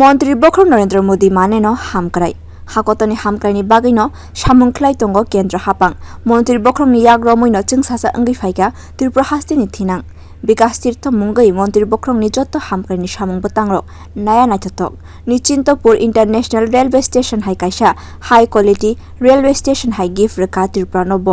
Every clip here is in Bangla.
মন্ত্রী বক্র নরেন্দ্র মোদী মানেনো হামক্রাই হাকতনি হামক্রাইনি বাগैनो सामुंख्लाय तंगो केंद्र हापां मन्त्री बख्रमनि याग्रमैनो जोंसासा अंगै फाइका त्रिपुरा हास्तेनि थिनां विकास तीर्थ मुंगै मन्त्री बख्रमनि जत्त हामक्राइनि सामुंबो तांग्रक नाया नायथथक निश्चिंतपुर इंटरनेशनल रेलवे स्टेशन हाइ काइसा हाई क्वालिटी रेलवे स्टेशन हाइ गिफ्ट रेखा त्रिपुरा नब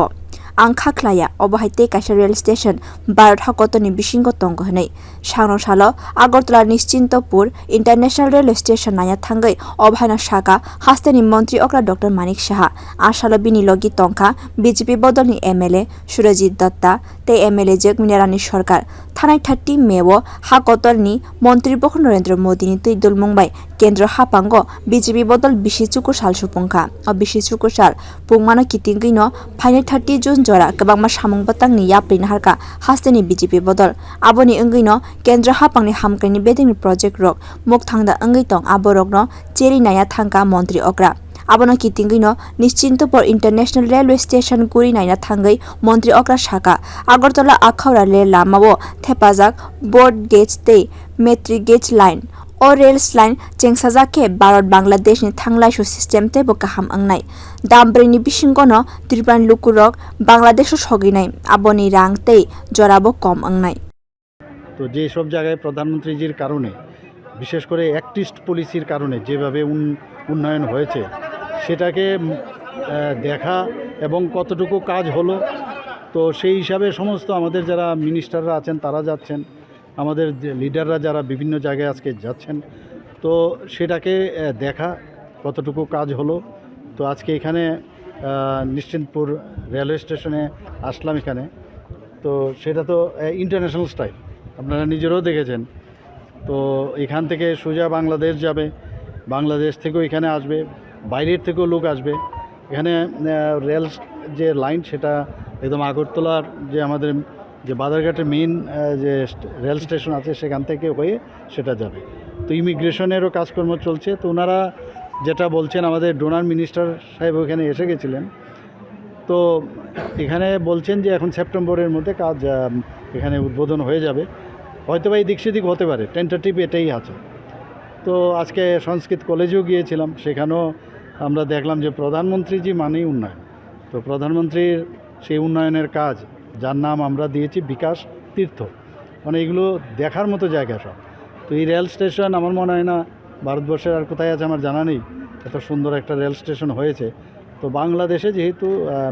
आं खाख्लाया अबहायते काइसा रेल स्टेशन भारत हाकतनि बिसिंगो तंगो हनै सांग्रं सालो Agartala Nischintapur international railway station नाया थांगै अबहायना साका हास्तेनि मंत्री okra Dr.Manik Saha Asalo bini logi tongkha BJP bodolni MLA Surajit Datta te MLAjwk Mina Rani Sarkar thanai 30 Mewo hakotorni মন্ত্রী বক্র নরেন্দ্র মোদীনি তৈদল মুম্বাই কেন্দ্র হাপাঙ্গ বিজেপি বদল বিশি চুকুর সাল সুপংখা ও বিশি চুকুর সাল পুংমানো কিতিংগৈনো ফাইনে 30 जुन जरा गोबांमा सामुं बातांनि याप्रिन हारका हास्तेनि बिजेपि बदल आबोनि अंगैनो केंद्र हापांनि हामक्राइनि बेदिंनि प्रोजेक्ट रक मुखथांदा अंगै तं आबरकनो चेरि नाया थांखा मन्त्री okra आबोनो कितिंगैनो निश्चिंतपुर इंटरनेशनल रेलवे स्टेशन गुरि नायना थांगै मन्त्री okra साका आगरतला आखाउरा रेल लामावो थेपाजाक बोर्ड गेज ते मेट्रिक गेज लाइन और रेल्स लाइन चेंगसाजाके भारत बांग्लादेशनि थांलायसु सिस्टेम तेबो गाहाम अंगनाय दामब्रैनि बिसिंगनो त्रिपुरानि लुकुरक बांग्लादेशो सगिनाय आबोनि रां ते जराबो कम अंगनाय। তো যে সব জায়গায় প্রধানমন্ত্রীজির কারণে বিশেষ করে অ্যাক্টিস্ট পলিসির কারণে যেভাবে উন্নয়ন হয়েছে সেটাকে দেখা এবং কতটুকু কাজ হলো তো সেই হিসাবে সমস্ত আমাদের যারা মিনিস্টাররা আছেন তারা যাচ্ছেন আমাদের লিডাররা যারা বিভিন্ন জায়গায় আজকে যাচ্ছেন তো সেটাকে দেখা কতটুকু কাজ হলো তো আজকে এখানে নিশ্চিন্তপুর রেলওয়ে স্টেশনে আসলাম এখানে তো সেটা তো ইন্টারন্যাশনাল স্টাইল আপনারা নিজেরাও দেখেছেন তো এখান থেকে সোজা বাংলাদেশ যাবে বাংলাদেশ থেকেও এখানে আসবে বাইরের থেকেও লোক আসবে এখানে রেল যে লাইন সেটা একদম আগরতলার যে আমাদের যে বাজারঘাটের মেইন যে রেল স্টেশন আছে সেখান থেকে হয়ে সেটা যাবে তো ইমিগ্রেশনেরও কাজকর্ম চলছে তো ওনারা যেটা বলছেন আমাদের ডোনার মিনিস্টার সাহেব ওখানে এসে গেছিলেন তো এখানে বলছেন যে এখন সেপ্টেম্বরের মধ্যে কাজ এখানে উদ্বোধন হয়ে যাবে হয়তো বা এই দিক সেদিক হতে পারে টেন্টেটিভ এটাই আছে তো আজকে সংস্কৃত কলেজেও গিয়েছিলাম সেখানেও আমরা দেখলাম যে প্রধানমন্ত্রীজি মানেই উন্নয়ন তো প্রধানমন্ত্রীর সেই উন্নয়নের কাজ যার নাম আমরা দিয়েছি বিকাশ তীর্থ মানে এগুলো দেখার মতো জায়গা সব তো এই রেল স্টেশন আমার মনে হয় না ভারতবর্ষের আর কোথায় আছে আমার জানা নেই এত সুন্দর একটা রেল স্টেশন হয়েছে তো বাংলাদেশে যেহেতু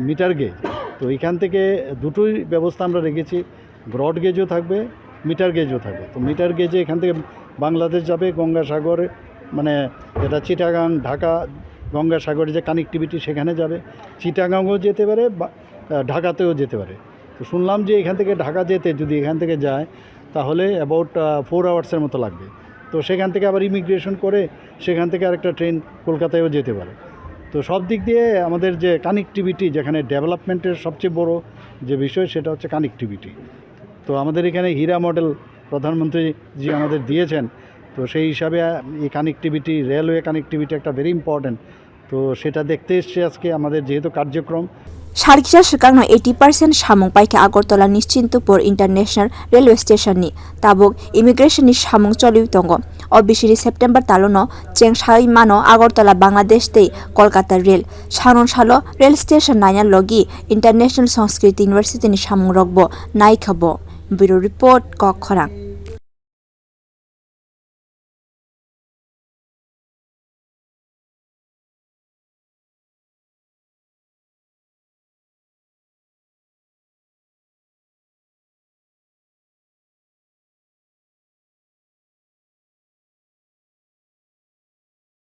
মিটার গেজ তো এখান থেকে দুটোই ব্যবস্থা আমরা রেখেছি ব্রড গেজও থাকবে মিটার গেজও থাকবে তো মিটার গেজে এখান থেকে বাংলাদেশ যাবে গঙ্গাসাগর মানে যেটা চিটাগাং ঢাকা গঙ্গাসাগরের যে কানেক্টিভিটি সেখানে যাবে চিটাগাংও যেতে পারে ঢাকাতেও যেতে পারে তো শুনলাম যে এখান থেকে ঢাকা যেতে যদি এখান থেকে যায় তাহলে অ্যাবাউট 4 আওয়ার্সের মতো লাগবে তো সেখান থেকে আবার ইমিগ্রেশন করে সেখান থেকে আরেকটা ট্রেন কলকাতায়ও যেতে পারে তো সব দিক দিয়ে আমাদের যে কানেক্টিভিটি যেখানে ডেভেলপমেন্টের সবচেয়ে বড় যে বিষয় সেটা হচ্ছে কানেক্টিভিটি তো আমাদের এখানে হীরা মডেল প্রধানমন্ত্রীজি আমাদের দিয়েছেন তো সেই হিসাবে এই কানেক্টিভিটি রেলওয়ে কানেক্টিভিটি একটা ভেরি ইম্পর্ট্যান্ট তো সেটা দেখতে এসছে আজকে আমাদের যেহেতু কার্যক্রম সার্কিসা সিকাংনো 80% সাमुं पाइके आगरतला निश्चिंतपुर इंटरनेशनल रेलवे स्टेशननि ताबुक इमिग्रेशननि सामुं चलिउ तंगो अ बिसिरि सेप्टेम्बर तालनो चेंगसाइ मानो आगरतला बांग्लादेश ते कलकाता रेल सांग्रं सालो रेल स्टेशन नाया लोगी इंटरनेशनल संस्कृत यूनिवर्सिटी नि सामुं रखबो नाइखा बो ब्यूरो रिपोर्ट कखरां।